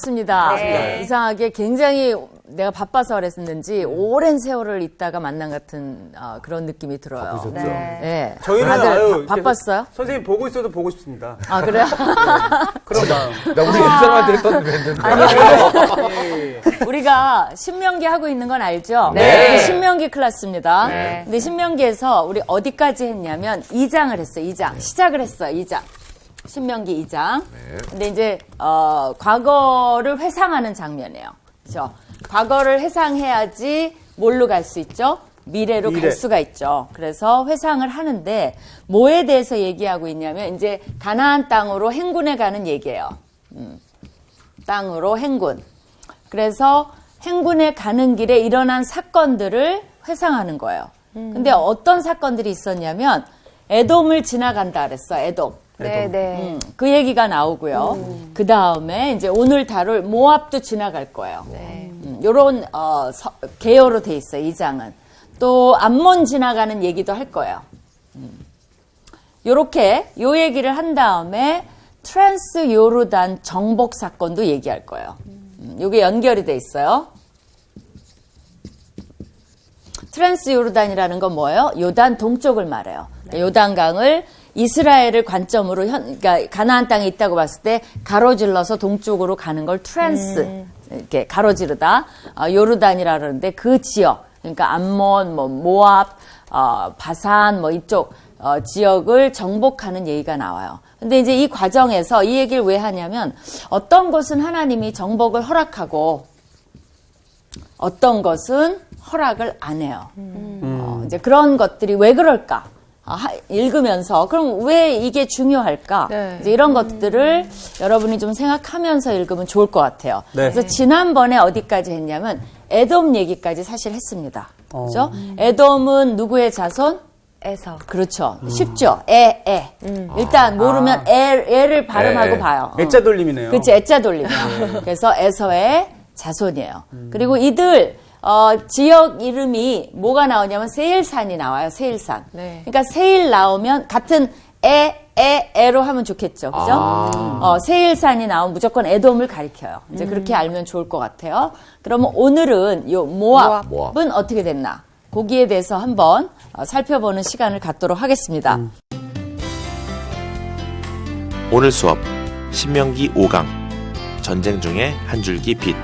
반갑습니다. 네. 이상하게 굉장히 내가 바빠서 그랬는지 오랜 세월을 있다가 만난 같은 그런 느낌이 들어요. 바쁘셨죠? 네. 저희는 다들 바빴어요? 선생님 보고 있어도 보고 싶습니다. 아, 그래요? 그럼 마음. 나 우리 집사람한테 했던 멘트인데. 아니, 우리가 신명기 하고 있는 건 알죠? 네. 신명기 클래스입니다. 네. 근데 신명기에서 우리 어디까지 했냐면 2장을 했어요. 2장. 시작을 했어요. 2장. 신명기 2장. 근데 이제 과거를 회상하는 장면이에요. 그렇죠? 과거를 회상해야지 뭘로 갈 수 있죠? 미래로 갈 수가 있죠. 그래서 회상을 하는데 뭐에 대해서 얘기하고 있냐면 이제 가나안 땅으로 행군해 가는 얘기예요. 땅으로 행군. 그래서 행군에 가는 길에 일어난 사건들을 회상하는 거예요. 근데 어떤 사건들이 있었냐면 에돔을 지나간다 그랬어. 에돔. 네. 그 얘기가 나오고요. 그 다음에 이제 오늘 다룰 모압도 지나갈 거예요. 요런 개요로 돼 있어요. 이 장은. 또 암몬 지나가는 얘기도 할 거예요. 요렇게 요 얘기를 한 다음에 트랜스 요르단 정복 사건도 얘기할 거예요. 요게 연결이 돼 있어요. 트랜스 요르단이라는 건 뭐예요? 요단 동쪽을 말해요. 요단강을 이스라엘을 관점으로 그러니까 가나안 땅에 있다고 봤을 때 가로질러서 동쪽으로 가는 걸 트랜스 이렇게 가로지르다 요르단이라 그러는데 그 지역 그러니까 암몬, 모압, 바산 이쪽 지역을 정복하는 얘기가 나와요. 근데 이제 이 과정에서 이 얘기를 왜 하냐면 어떤 것은 하나님이 정복을 허락하고 어떤 것은 허락을 안 해요. 이제 그런 것들이 왜 그럴까? 읽으면서 그럼 왜 이게 중요할까? 네. 이제 이런 것들을 여러분이 좀 생각하면서 읽으면 좋을 것 같아요. 네. 그래서 지난번에 어디까지 했냐면 에돔 얘기까지 사실 했습니다. 그렇죠? 에돔은 누구의 자손? 에서. 그렇죠. 쉽죠. 일단 모르면 애를 발음하고 봐요. 애자 돌림이네요. 그렇지, 애자 돌림이야. 그래서 에서의 자손이에요. 그리고 이들 지역 이름이 뭐가 나오냐면 세일산이 나와요. 세일산. 네. 그러니까 세일 나오면 같은 에로 하면 좋겠죠. 그죠? 세일산이 나오면 무조건 에돔을 가리켜요. 이제 그렇게 알면 좋을 것 같아요. 그러면 오늘은 요 모압은 어떻게 됐나? 거기에 대해서 한번 살펴보는 시간을 갖도록 하겠습니다. 오늘 수업 신명기 5강 전쟁 중에 한 줄기 빛.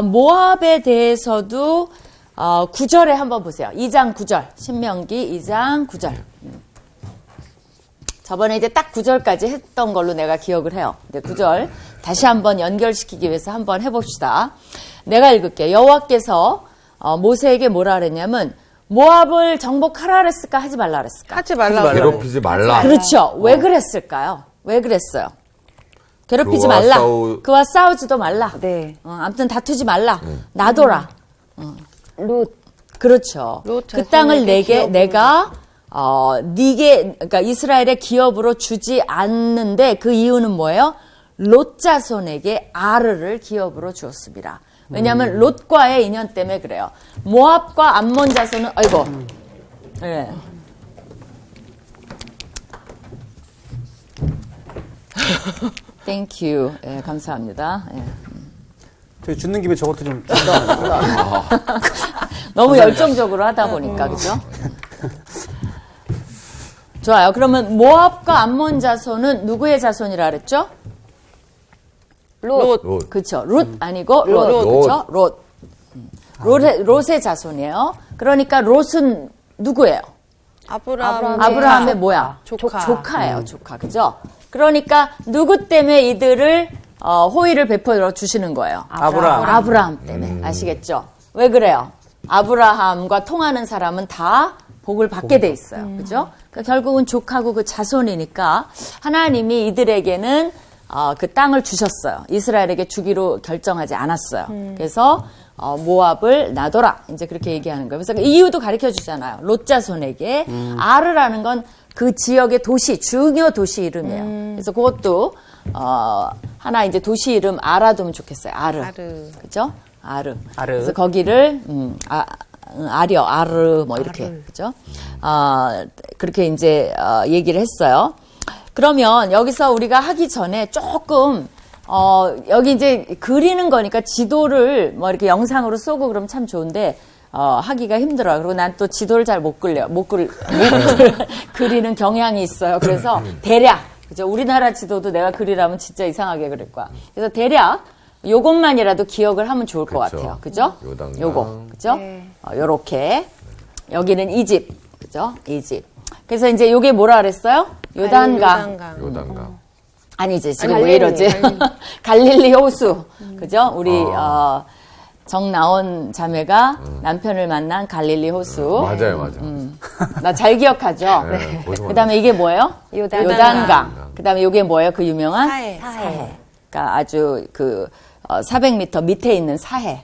모압에 대해서도 9절에 한번 보세요. 2장 9절. 신명기 2장 9절. 저번에 이제 딱 9절까지 했던 걸로 내가 기억을 해요. 근데 9절 다시 한번 연결시키기 위해서 한번 해봅시다. 내가 읽을게. 여호와께서 모세에게 뭐라 그랬냐면 모압을 정복하라 그랬을까 하지 말라 그랬을까? 하지 말라고. 괴롭히지 말라. 그렇죠. 왜 그랬을까요? 왜 그랬어요? 괴롭히지 말라. 그와 싸우지도 말라. 네. 아무튼 다투지 말라. 놔둬라. 룻. 그렇죠. 롯 그 땅을 자손에게 내가 그러니까 이스라엘의 기업으로 주지 않는데 그 이유는 뭐예요? 롯 자손에게 아르를 기업으로 주었습니다. 왜냐하면 롯과의 인연 때문에 그래요. 모압과 암몬 자손은 아이고. 네. Thank you. 네, 감사합니다. 네. 저희 죽는 김에 저것도 좀. 너무 열정적으로 하다 보니까 그죠? 좋아요. 그러면 모압과 암몬 자손은 누구의 자손이라 그랬죠? 롯. 그렇죠. 룻 아니고 롯. 그렇죠? 롯의 자손이에요. 그러니까 롯은 누구예요? 아브라함의 뭐야? 조카예요. 조카. 그죠? 그러니까 누구 때문에 이들을 호의를 베풀어 주시는 거예요? 아브라함 때문에. 아시겠죠? 왜 그래요? 아브라함과 통하는 사람은 다 복을 받게 돼 있어요. 그죠? 그러니까 결국은 조카고 그 자손이니까 하나님이 이들에게는 그 땅을 주셨어요. 이스라엘에게 주기로 결정하지 않았어요. 그래서 모압을 놔둬라. 이제 그렇게 얘기하는 거예요. 그래서 이유도 가르쳐 주잖아요. 롯 자손에게 아르라는 건 그 지역의 도시, 중요 도시 이름이에요. 그래서 그것도 하나 이제 도시 이름 알아두면 좋겠어요. 아르. 그죠? 아르. 그래서 거기를 아르 뭐 이렇게 그죠? 그렇게 이제 얘기를 했어요. 그러면 여기서 우리가 하기 전에 조금 여기 이제 그리는 거니까 지도를 뭐 이렇게 영상으로 쏘고 그러면 참 좋은데 하기가 힘들어요. 그리고 난 또 지도를 잘 못 그리는 경향이 있어요. 그래서 대략 그죠? 우리나라 지도도 내가 그리라면 진짜 이상하게 그릴 거야. 그래서 대략 요것만이라도 기억을 하면 좋을 것 그렇죠. 같아요. 그죠? 요단강. 요거 그죠? 네. 요렇게 여기는 이 집 그죠? 이 집. 그래서 이제 요게 뭐라 그랬어요? 요단강. 요단강. 아니지 지금 왜 이러지? 갈릴리 호수 그죠? 우리 정나온 자매가 남편을 만난 갈릴리 호수. 맞아요. 나 잘 기억하죠? 네, 고생 그다음에 이게 뭐예요? 요단강. 그다음에 이게 뭐예요? 그 유명한 사해. 그러니까 아주 그 400m 밑에 있는 사해.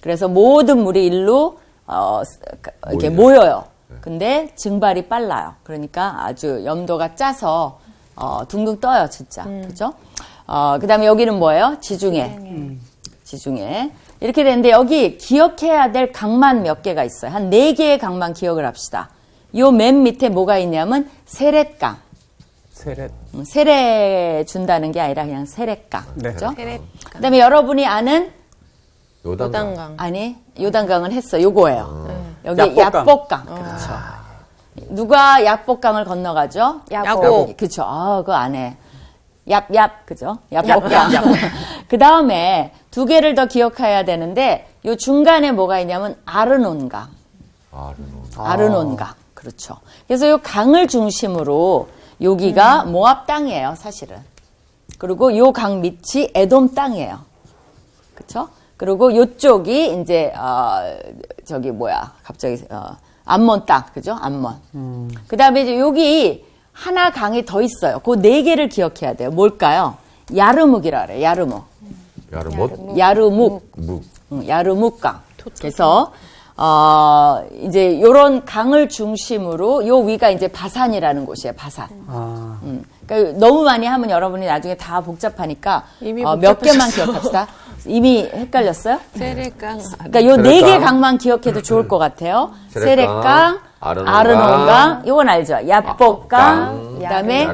그래서 모든 물이 일로 이렇게 모여요. 근데 증발이 빨라요. 그러니까 아주 염도가 짜서 둥둥 떠요, 진짜. 그죠? 그다음에 여기는 뭐예요? 지중해. 지중해. 이렇게 되는데 여기 기억해야 될 강만 몇 개가 있어요. 한 4개의 강만 기억을 합시다. 요 맨 밑에 뭐가 있냐면 세렛강. 세례 준다는 게 아니라 그냥 세렛강. 네. 그죠? 그다음에 여러분이 아는 요단강. 아니, 요단강은 했어. 요거예요. 여기 약복강. 약복강. 그렇죠. 누가 약복강을 건너가죠? 야곱. 그렇죠. 그거 안 해. 얍얍. 그죠? 약복강. 그 다음에 2개를 더 기억해야 되는데 요 중간에 뭐가 있냐면 아르논강. 아르논강. 그렇죠. 그래서 요 강을 중심으로 여기가 모압 땅이에요, 사실은. 그리고 요 강 밑이 에돔 땅이에요. 그렇죠? 그리고 요쪽이 이제 저기 뭐야? 갑자기 암몬 땅. 그죠? 암몬. 그다음에 이제 여기 하나 강이 더 있어요. 그 4개를 기억해야 돼요. 뭘까요? 야르묵이라 그래요. 야르묵. 야르묵. 야르묵강. 그래서 이제 요런 강을 중심으로 요 위가 이제 바산이라는 곳이에요. 바산. 그러니까 너무 많이 하면 여러분이 나중에 다 복잡하니까 몇 개만 기억합시다. 이미 헷갈렸어요? 세례강. 그러니까 요 4개 강만 기억해도 좋을 것 같아요. 세렛강, 아르논강, 요건 알죠? 얍복강, 그다음에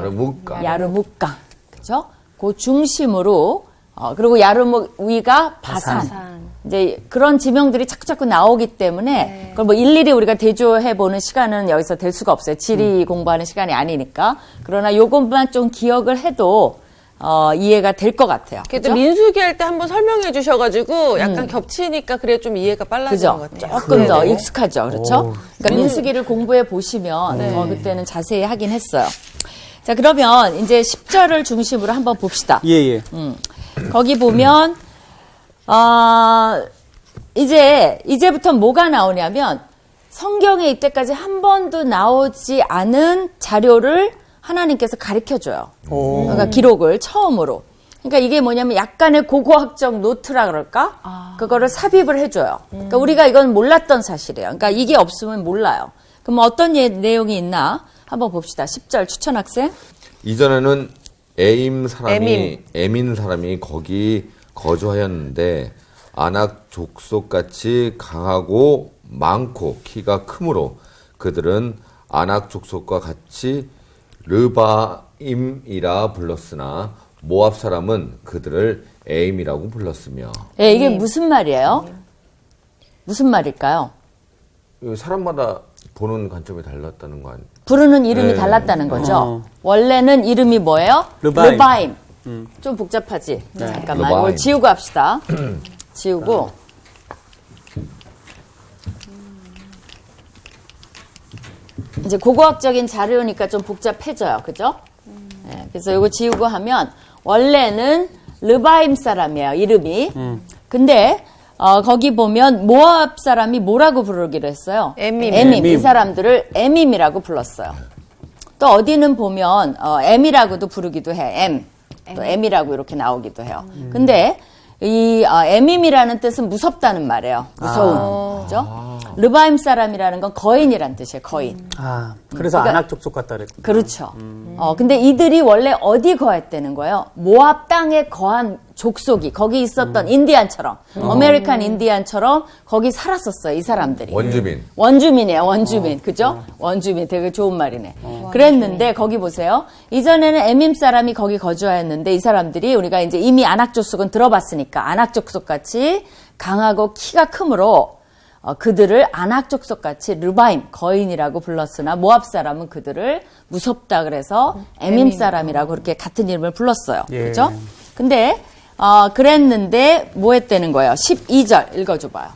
야르묵강. 그죠? 그 중심으로 그리고 야르묵 위가 바산. 이제 그런 지명들이 자꾸자꾸 나오기 때문에 그걸 뭐 일일이 우리가 대조해 보는 시간은 여기서 될 수가 없어요. 지리 공부하는 시간이 아니니까. 그러나 요것만 좀 기억을 해도 이해가 될 것 같아요. 그래도 그죠? 민수기 할 때 한번 설명해 주셔가지고 약간 겹치니까 그래 좀 이해가 빨라지는 그죠? 것 같아요. 조금 더 익숙하죠. 그렇죠? 그러니까 민수기를 공부해 보시면 그때는 자세히 하긴 했어요. 자, 그러면 이제 10절을 중심으로 한번 봅시다. 예. 거기 보면 이제부터 뭐가 나오냐면 성경에 이때까지 한 번도 나오지 않은 자료를 하나님께서 가르쳐줘요. 그러니까 기록을 처음으로. 그러니까 이게 뭐냐면 약간의 고고학적 노트라 그럴까? 그거를 삽입을 해줘요. 그러니까 우리가 이건 몰랐던 사실이에요. 그러니까 이게 없으면 몰라요. 그럼 어떤 내용이 있나? 한번 봅시다. 10절 추천 학생. 이전에는 에민 사람이 거기 거주하였는데 아낙 족속같이 강하고 많고 키가 크므로 그들은 아낙 족속과 같이 르바임이라 불렀으나 모압 사람은 그들을 에임이라고 불렀으며. 네, 이게 무슨 말이에요? 무슨 말일까요? 사람마다 보는 관점이 달랐다는 거 아니에요? 부르는 이름이 달랐다는 거죠. 원래는 이름이 뭐예요? 르바임. 좀 복잡하지? 잠깐만. 르바임. 이걸 지우고 합시다. 지우고. 이제 고고학적인 자료니까 좀 복잡해져요. 그죠? 네, 그래서 이거 지우고 하면 원래는 르바임 사람이에요. 이름이. 근데 거기 보면 모압 사람이 뭐라고 부르기로 했어요? 에밈. 이 사람들을 에밈이라고 불렀어요. 또 어디는 보면 M이라고도 부르기도 해. 또 M이라고 이렇게 나오기도 해요. 근데 이 에밈이라는 뜻은 무섭다는 말이에요. 무서운. 그죠? 르바임 사람이라는 건 거인이란 뜻이에요. 거인. 아, 그래서 그러니까- 안악 족속 같다 그랬구나. 그렇죠. 근데 이들이 원래 어디 거했다는 거예요? 모압 땅에 거한 족속이 거기 있었던 인디안처럼 아메리칸 인디안처럼 거기 살았었어요. 이 사람들이. 원주민이에요. 원주민. 그죠? 원주민. 되게 좋은 말이네. 그랬는데 거기 보세요. 이전에는 에밈 사람이 거기 거주하였는데 이 사람들이 우리가 이제 이미 안악 족속은 들어봤으니까 안악 족속 같이 강하고 키가 크므로 그들을 아낙 족속같이 르바임 거인이라고 불렀으나 모압 사람은 그들을 무섭다 그래서 에밈 사람이라고 그렇게 같은 이름을 불렀어요. 예. 그죠? 근데 그랬는데 뭐 했다는 거예요? 12절 읽어줘봐요.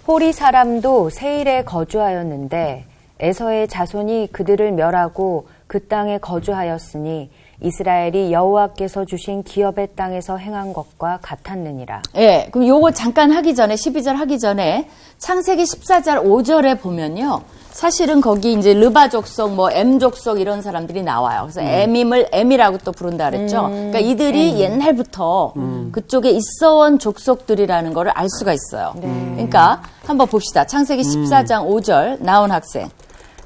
호리 사람도 세일에 거주하였는데 에서의 자손이 그들을 멸하고 그 땅에 거주하였으니 이스라엘이 여호와께서 주신 기업의 땅에서 행한 것과 같았느니라. 예, 그럼 요거 잠깐 하기 전에 12절 하기 전에 창세기 14절 5절에 보면요. 사실은 거기 이제 르바 족속, 뭐 M 족속 이런 사람들이 나와요. 그래서 에밈을 M이라고 또 부른다 그랬죠. 그러니까 이들이 옛날부터 그쪽에 있어온 족속들이라는 거를 알 수가 있어요. 그러니까 한번 봅시다. 창세기 14장 5절 나온 학생.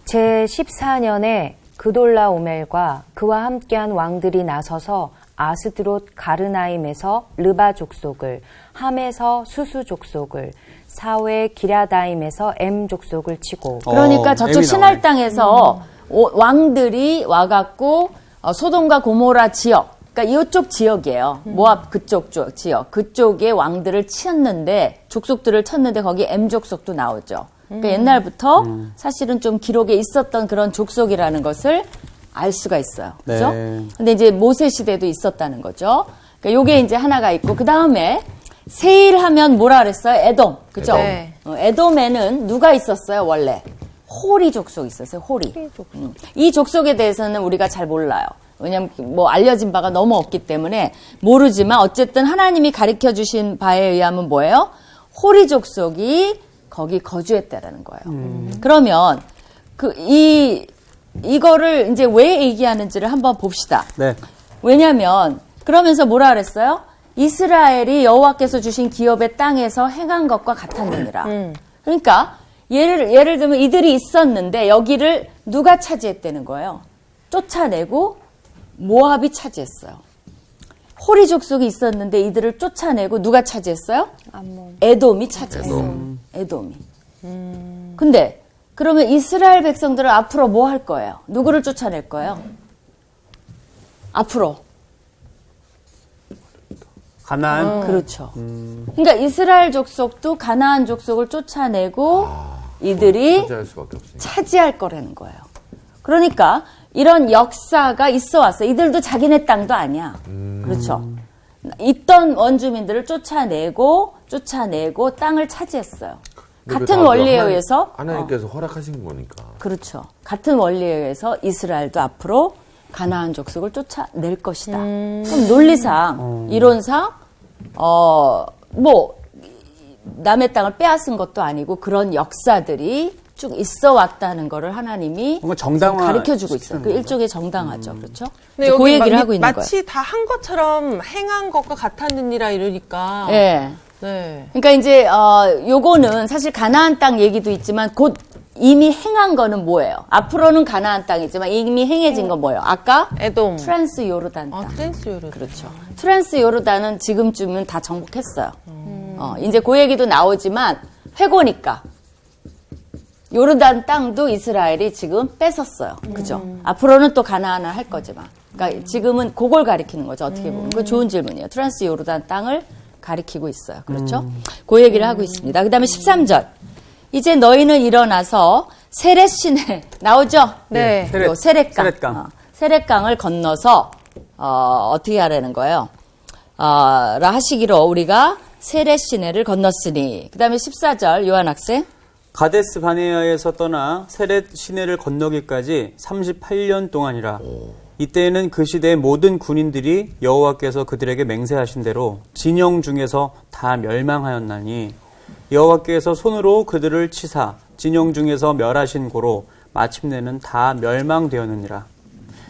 제 14년에 그돌라오멜과 그와 함께한 왕들이 나서서 아스드롯 가르나임에서 르바 족속을, 함에서 수수 족속을, 사웨 기랴다임에서 M 족속을 치고. 그러니까 저쪽 M이 신할 나오네. 땅에서 왕들이 와갖고 소돔과 고모라 지역, 그러니까 이쪽 지역이에요. 모압 그쪽 지역, 그쪽에 왕들을 치었는데 족속들을 쳤는데 거기 M 족속도 나오죠. 그러니까 옛날부터 사실은 좀 기록에 있었던 그런 족속이라는 것을 알 수가 있어요. 그죠? 네. 근데 이제 모세 시대도 있었다는 거죠. 그러니까 요게 이제 하나가 있고, 그 다음에 세일 하면 뭐라 그랬어요? 에돔. 그죠? 네. 에돔에는 누가 있었어요, 원래? 호리 족속 있었어요, 호리. 이 족속에 대해서는 우리가 잘 몰라요. 왜냐면 뭐 알려진 바가 너무 없기 때문에 모르지만 어쨌든 하나님이 가르쳐 주신 바에 의하면 뭐예요? 호리 족속이 거기 거주했다라는 거예요. 그러면 이거를 이제 왜 얘기하는지를 한번 봅시다. 네. 왜냐면 그러면서 뭐라 그랬어요? 이스라엘이 여호와께서 주신 기업의 땅에서 행한 것과 같았느니라. 그러니까 예를 들면 이들이 있었는데 여기를 누가 차지했다는 거예요? 쫓아내고 모압이 차지했어요. 호리 족속이 있었는데 이들을 쫓아내고 누가 차지했어요? 에돔이 차지했어요. 에돔이. 근데 그러면 이스라엘 백성들은 앞으로 뭐 할 거예요? 누구를 쫓아낼 거예요? 앞으로. 가나안. 그렇죠. 그러니까 이스라엘 족속도 가나안 족속을 쫓아내고 이들이 차지할 수밖에 없으니까. 차지할 거라는 거예요. 그러니까 이런 역사가 있어 왔어요. 이들도 자기네 땅도 아니야. 그렇죠. 있던 원주민들을 쫓아내고 땅을 차지했어요. 같은 원리에 의해서 하나님께서 허락하신 거니까. 그렇죠. 같은 원리에 의해서 이스라엘도 앞으로 가나안 족속을 쫓아낼 것이다. 그럼 논리상, 이론상 뭐 남의 땅을 빼앗은 것도 아니고 그런 역사들이 쭉 있어 왔다는 거를 하나님이 뭔가 정당화 가르쳐주고 있어요. 시키는 그 거죠. 일종의 정당하죠. 그렇죠? 근데 그 여기 얘기를 하고 있는 거예요. 마치 다 한 것처럼 행한 것과 같았느니라 이러니까. 예. 네. 그러니까 이제 요거는 사실 가나안 땅 얘기도 있지만 곧 이미 행한 거는 뭐예요? 앞으로는 가나안 땅이지만 이미 행해진 건 뭐예요? 아까 에돔. 트랜스 요르단 땅. 트랜스 요르단. 그렇죠. 트랜스 요르단은 지금쯤은 다 정복했어요. 이제 그 얘기도 나오지만 회고니까 요르단 땅도 이스라엘이 지금 뺏었어요. 그죠? 앞으로는 또 가나안을 할 거지만. 그러니까 지금은 그걸 가리키는 거죠. 어떻게 보면. 그 좋은 질문이에요. 트랜스 요르단 땅을 가리키고 있어요. 그렇죠? 그 얘기를 하고 있습니다. 그 다음에 13절. 이제 너희는 일어나서 세렛 시내 나오죠? 네. 세렛강. 세렛강을 건너서 어떻게 하라는 거예요? 라 하시기로 우리가 세렛 시내를 건넜으니. 그 다음에 14절 요한 학생. 가데스 바네아에서 떠나 세렛 시내를 건너기까지 38년 동안이라. 이때에는 그 시대의 모든 군인들이 여호와께서 그들에게 맹세하신 대로 진영 중에서 다 멸망하였나니 여호와께서 손으로 그들을 치사 진영 중에서 멸하신 고로 마침내는 다 멸망되었느니라.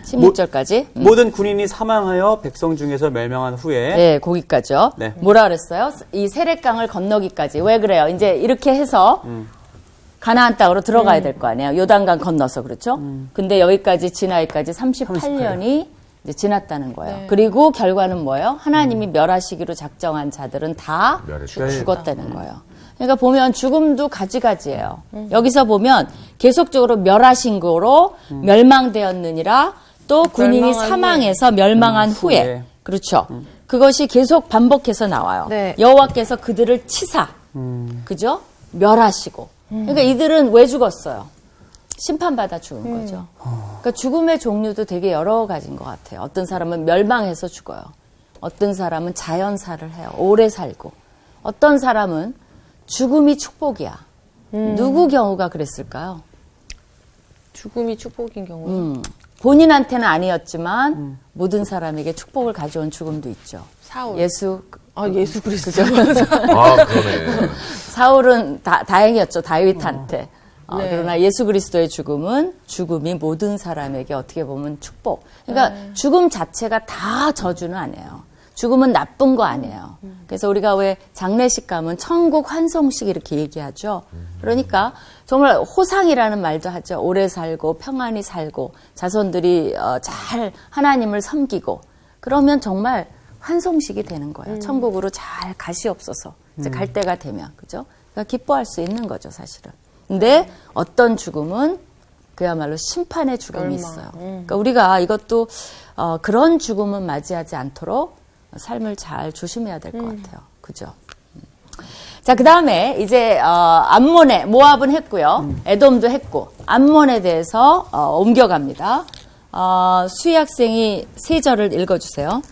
16절까지. 모든 군인이 사망하여 백성 중에서 멸망한 후에 네, 거기까지요. 네. 뭐라 그랬어요? 이 세렛강을 건너기까지. 왜 그래요? 이제 이렇게 해서 가나안 땅으로 들어가야 될 거 아니에요. 요단강 건너서 그렇죠. 근데 여기까지 지나기까지 38년이 이제 지났다는 거예요. 네. 그리고 결과는 뭐예요? 하나님이 멸하시기로 작정한 자들은 다 죽었다는 거예요. 그러니까 보면 죽음도 가지가지예요. 여기서 보면 계속적으로 멸하신 거로 멸망되었느니라 또 군인이 멸망한 사망해서 멸망한 후에 후에. 그렇죠. 그것이 계속 반복해서 나와요. 네. 여호와께서 그들을 치사, 그죠? 멸하시고. 그러니까 이들은 왜 죽었어요? 심판받아 죽은 거죠. 그러니까 죽음의 종류도 되게 여러 가지인 것 같아요. 어떤 사람은 멸망해서 죽어요. 어떤 사람은 자연사를 해요. 오래 살고. 어떤 사람은 죽음이 축복이야. 누구 경우가 그랬을까요? 죽음이 축복인 경우. 본인한테는 아니었지만 모든 사람에게 축복을 가져온 죽음도 있죠. 사울. 예수 예수 그리스도. 아, 그러네. 사울은 다행이었죠. 다윗한테. 네. 그러나 예수 그리스도의 죽음이 모든 사람에게 어떻게 보면 축복. 그러니까 죽음 자체가 다 저주는 아니에요. 죽음은 나쁜 거 아니에요. 그래서 우리가 왜 장례식 가면 천국 환송식 이렇게 얘기하죠. 그러니까 정말 호상이라는 말도 하죠. 오래 살고 평안히 살고 자손들이 잘 하나님을 섬기고 그러면 정말 환송식이 되는 거예요. 천국으로 잘 가시옵소서. 이제 갈 때가 되면 그죠? 그러니까 기뻐할 수 있는 거죠, 사실은. 근데 어떤 죽음은 그야말로 심판의 죽음이 있어요. 그러니까 우리가 이것도 그런 죽음은 맞이하지 않도록 삶을 잘 조심해야 될 것 같아요. 그죠? 자, 그 다음에 이제 암몬의 모압은 했고요. 에돔도 했고 암몬에 대해서 옮겨갑니다. 수희 학생이 3절을 읽어주세요.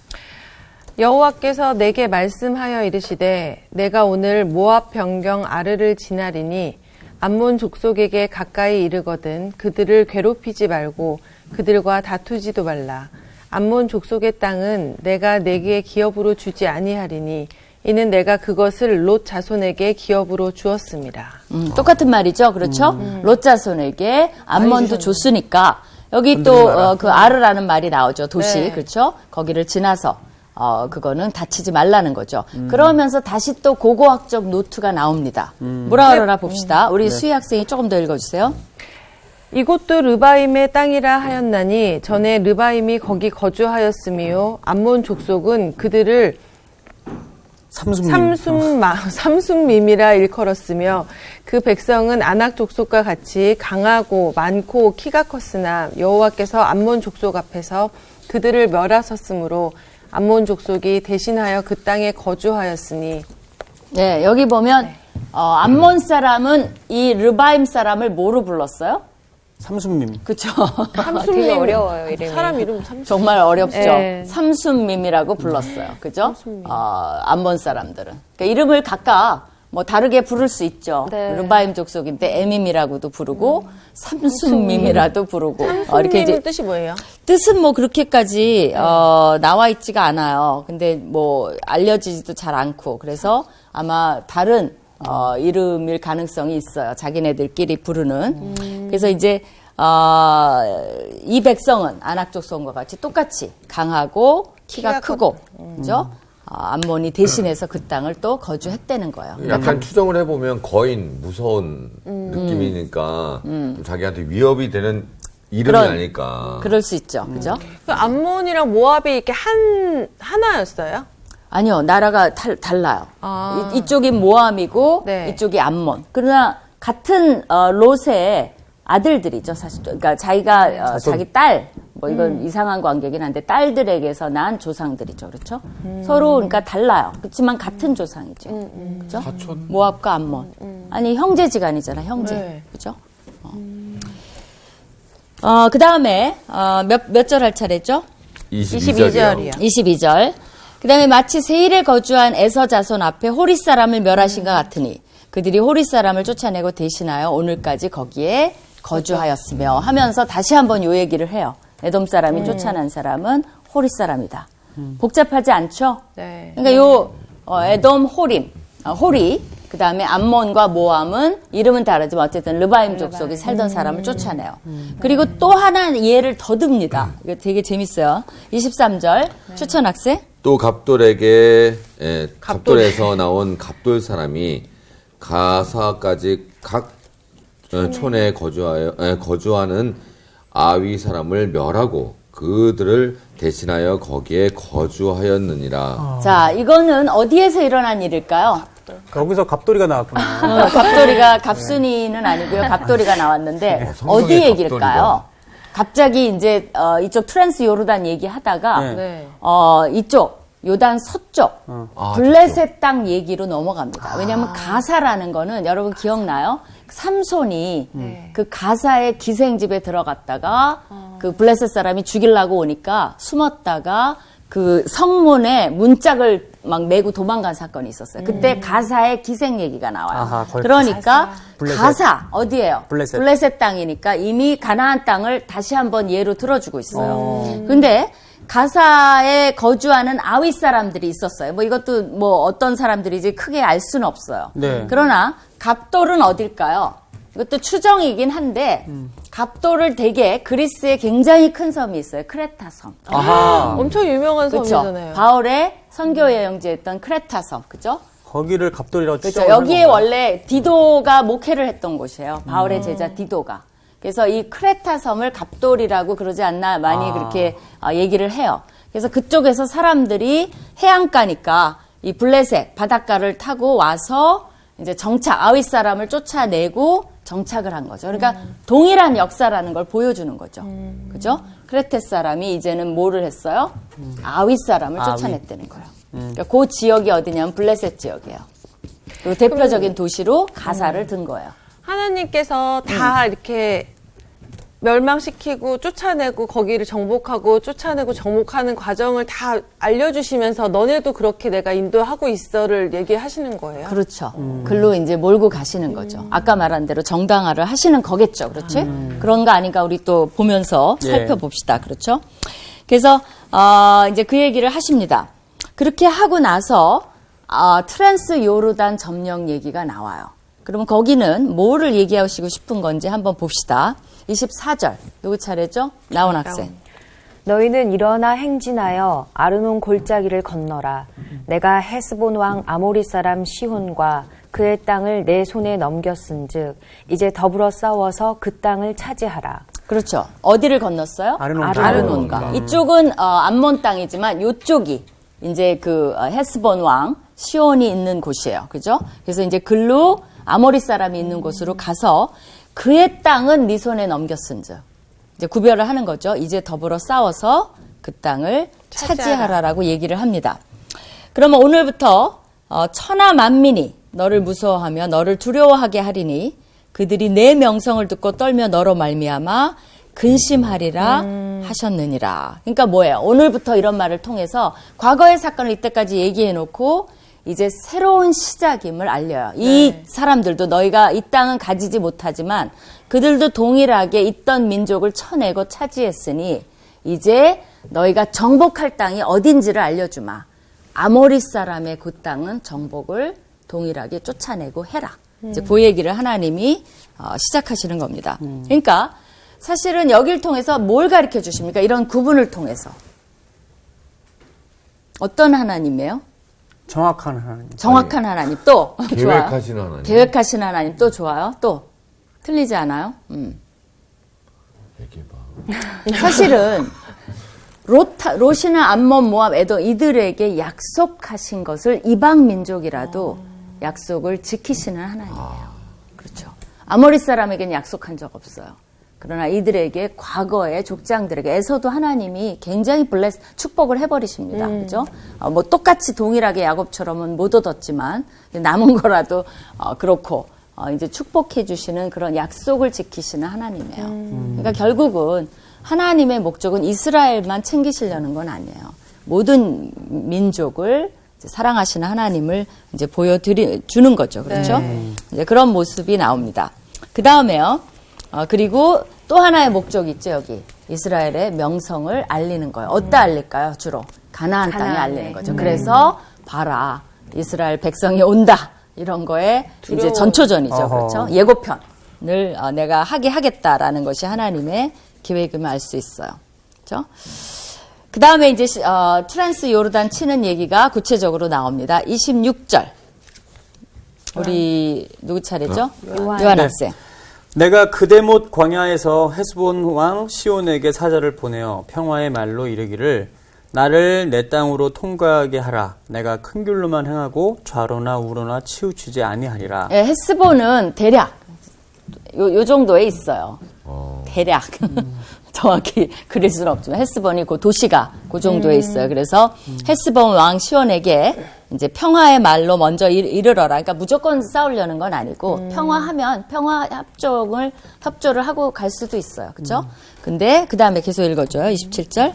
여호와께서 내게 말씀하여 이르시되 내가 오늘 모압 변경 아르를 지나리니 암몬 족속에게 가까이 이르거든 그들을 괴롭히지 말고 그들과 다투지도 말라. 암몬 족속의 땅은 내가 내게 기업으로 주지 아니하리니 이는 내가 그것을 롯 자손에게 기업으로 주었습니다. 똑같은 말이죠. 그렇죠? 롯 자손에게 암몬도 줬으니까 여기 또 그 아르라는 말이 나오죠. 도시. 네. 그렇죠? 거기를 지나서 그거는 다치지 말라는 거죠. 그러면서 다시 또 고고학적 노트가 나옵니다. 뭐라 그러나 봅시다. 우리 수희 학생이 조금 더 읽어주세요. 이곳도 르바임의 땅이라 하였나니 전에 르바임이 거기 거주하였으며 암몬 족속은 그들을 삼순밈이라 일컬었으며 그 백성은 아낙 족속과 같이 강하고 많고 키가 컸으나 여호와께서 암몬 족속 앞에서 그들을 멸하셨으므로 암몬 족속이 대신하여 그 땅에 거주하였으니 네, 여기 보면 암몬 사람은 이 르바임 사람을 뭐로 불렀어요? 삼순밈. 그렇죠. 되게 어려워요, 이름이. 사람 이름 삼순. 정말 어렵죠. 네. 삼순밈이라고 불렀어요. 그죠? 암몬 사람들은. 그러니까 이름을 각각 뭐 다르게 부를 수 있죠. 네. 르바임 족속인데 에밈이라고도 부르고 삼순밈이라도 부르고 이렇게 이제 뜻이 뭐예요? 뜻은 뭐 그렇게까지 나와 있지가 않아요. 근데 뭐 알려지지도 잘 않고 그래서 아마 다른 이름일 가능성이 있어요. 자기네들끼리 부르는. 그래서 이제 이 백성은 아낙 족속과 같이 똑같이 강하고 키가 크고 그죠? 암몬이 대신해서 그 땅을 또 거주했다는 거예요. 약간 추정을 해보면 거인, 무서운 느낌이니까 좀 자기한테 위협이 되는 이름이 아닐까. 그럴 수 있죠. 그죠? 그 암몬이랑 모압이 이렇게 하나였어요? 아니요, 나라가 달라요. 아. 이쪽이 모함이고 네. 이쪽이 암몬. 그러나 같은 롯의 아들들이죠, 사실. 그러니까 자기가 자기 딸, 뭐 이건 이상한 관계긴 한데 딸들에게서 난 조상들이죠, 그렇죠? 서로 그러니까 달라요. 그렇지만 같은 조상이죠, 그렇죠? 사촌? 모압과 암몬. 아니 형제지간이잖아, 형제, 네. 그렇죠? 그 다음에 몇 절 할 차례죠? 22절이요. 22절. 그 다음에 마치 세일에 거주한 에서 자손 앞에 호리 사람을 멸하신 것 같으니 그들이 호리 사람을 쫓아내고 대신하여 오늘까지 거기에 거주하였으며 하면서 다시 한번 요 얘기를 해요. 에돔 사람이 쫓아난 사람은 호리 사람이다. 복잡하지 않죠? 네. 그러니까 요 에돔 호리 그 다음에 암몬과 모함은 이름은 다르지만 어쨌든 르바임 족속이 살던 사람을 쫓아내요. 그리고 또 하나 예를 더 듭니다. 이거 되게 재밌어요. 23절 추천 학생. 또 갑돌에게 갑돌에서 나온 갑돌 사람이 가사까지 각 촌에 거주하는 아위 사람을 멸하고 그들을 대신하여 거기에 거주하였느니라. 자, 이거는 어디에서 일어난 일일까요? 여기서 갑돌이가 나왔구나. 갑돌이가 갑순이는 아니고요. 갑돌이가 나왔는데 어디 얘기일까요? 갑자기 이제 이쪽 트랜스 요르단 얘기하다가 네. 이쪽 요단 서쪽 블레셋 땅 얘기로 넘어갑니다. 왜냐하면 가사라는 거는 여러분 기억나요? 삼손이 그 가사의 기생집에 들어갔다가 그 블레셋 사람이 죽이려고 오니까 숨었다가 그 성문에 문짝을 막 메고 도망간 사건이 있었어요. 그때 가사의 기생 얘기가 나와요. 아하, 그러니까 블레셋. 가사 어디예요? 블레셋. 땅이니까 이미 가나안 땅을 다시 한번 예로 들어주고 있어요. 근데 가사에 거주하는 아위 사람들이 있었어요. 뭐 이것도 뭐 어떤 사람들이지 크게 알 수는 없어요. 네. 그러나 갑돌은 어딜까요? 이것도 추정이긴 한데 갑돌을 되게 그리스에 굉장히 큰 섬이 있어요. 크레타 섬. 아하. 엄청 유명한 그렇죠. 섬이잖아요. 바울의 선교 여행지였던 크레타 섬. 그죠? 거기를 갑돌이라고 그렇죠. 추정을 여기에 한 건가요? 원래 디도가 목회를 했던 곳이에요. 바울의 제자 디도가. 그래서 이 크레타 섬을 갑돌이라고 그러지 않나 많이 그렇게 얘기를 해요. 그래서 그쪽에서 사람들이 해안가니까 이 블레셋 바닷가를 타고 와서 이제 정착 아위 사람을 쫓아내고 정착을 한 거죠. 그러니까 동일한 역사라는 걸 보여주는 거죠. 그죠? 크레테 사람이 이제는 뭐를 했어요? 아위 사람을 쫓아냈다는 거예요. 그러니까 그 지역이 어디냐면 블레셋 지역이에요. 그리고 대표적인 도시로 가사를 든 거예요. 하나님께서 다 이렇게 멸망시키고 쫓아내고 거기를 정복하고 쫓아내고 정복하는 과정을 다 알려주시면서 너네도 그렇게 내가 인도하고 있어를 얘기하시는 거예요. 그렇죠. 글로 이제 몰고 가시는 거죠. 아까 말한 대로 정당화를 하시는 거겠죠. 그렇지? 그런 거 아닌가 우리 또 보면서 예. 살펴봅시다. 그렇죠? 그래서 이제 그 얘기를 하십니다. 그렇게 하고 나서 트랜스 요르단 점령 얘기가 나와요. 그러면 거기는 뭐를 얘기하시고 싶은 건지 한번 봅시다. 24절. 누구 차례죠? 나온 학생. 너희는 일어나 행진하여 아르논 골짜기를 건너라. 내가 헤스본 왕 아모리 사람 시혼과 그의 땅을 내 손에 넘겼은즉 이제 더불어 싸워서 그 땅을 차지하라. 그렇죠. 어디를 건넜어요? 아르논가. 이쪽은 암몬 땅이지만 이쪽이 이제 그 헤스본 왕 시온이 있는 곳이에요. 그죠? 그래서 이제 글로 아모리 사람이 있는 곳으로 가서 그의 땅은 네 손에 넘겼은즉 이제 구별을 하는 거죠. 이제 더불어 싸워서 그 땅을 차지하라라고 얘기를 합니다. 그러면 오늘부터 천하 만민이 너를 무서워하며 너를 두려워하게 하리니 그들이 내 명성을 듣고 떨며 너로 말미암아 근심하리라 하셨느니라. 그러니까 뭐예요? 오늘부터 이런 말을 통해서 과거의 사건을 이때까지 얘기해 놓고 이제 새로운 시작임을 알려요. 이 사람들도 너희가 이 땅은 가지지 못하지만 그들도 동일하게 있던 민족을 쳐내고 차지했으니 이제 너희가 정복할 땅이 어딘지를 알려주마. 아모리 사람의 그 땅은 정복을 동일하게 쫓아내고 해라. 이제 그 얘기를 하나님이 시작하시는 겁니다. 그러니까 사실은 여길 통해서 뭘 가르쳐 주십니까? 이런 구분을 통해서. 어떤 하나님이에요? 정확한 하나님. 정확한 하나님. 또 좋아요. 계획하신 하나님. 계획하신 하나님 또 좋아요. 또 틀리지 않아요? 얘기해봐. 사실은 롯이나 암몬, 모압, 에돔 이들에게 약속하신 것을 이방 민족이라도 약속을 지키시는 하나님이에요. 그렇죠. 아모리 사람에게는 약속한 적 없어요. 그러나 이들에게 과거의 족장들에게 에서도 하나님이 굉장히 축복을 해버리십니다. 그죠? 뭐 똑같이 동일하게 야곱처럼은 못 얻었지만 남은 거라도 그렇고 이제 축복해 주시는 그런 약속을 지키시는 하나님이에요. 그러니까 결국은 하나님의 목적은 이스라엘만 챙기시려는 건 아니에요. 모든 민족을 이제 사랑하시는 하나님을 이제 보여주는 거죠. 그렇죠? 이제 그런 모습이 나옵니다. 그 다음에요. 그리고 또 하나의 목적이 있죠, 여기. 이스라엘의 명성을 알리는 거예요. 어디다 알릴까요, 주로? 가나안 땅에 알리는 거죠. 그래서 봐라, 이스라엘 백성이 온다. 이런 거에 이제 전초전이죠. 어허. 그렇죠? 예고편을 내가 하게 하겠다라는 것이 하나님의 계획임을 알 수 있어요. 그렇죠? 그 다음에 이제 트랜스 요르단 치는 얘기가 구체적으로 나옵니다. 26절. 우리 누구 차례죠? 요한 학생. 내가 그대못 광야에서 헤스본 왕 시온에게 사자를 보내어 평화의 말로 이르기를 나를 내 땅으로 통과하게 하라. 내가 큰 길로만 행하고 좌로나 우로나 치우치지 아니하리라. 예, 헤스본은 대략 요 정도에 있어요. 대략. 정확히 그릴 수는 없지만 헤스본이 그 도시가 그 정도에 있어요. 그래서 헤스본 왕 시온에게 이제 평화의 말로 먼저 이르러라. 그러니까 무조건 싸우려는 건 아니고 평화하면 평화 협조를 하고 갈 수도 있어요. 그죠? 근데 그 다음에 계속 읽어줘요. 27절.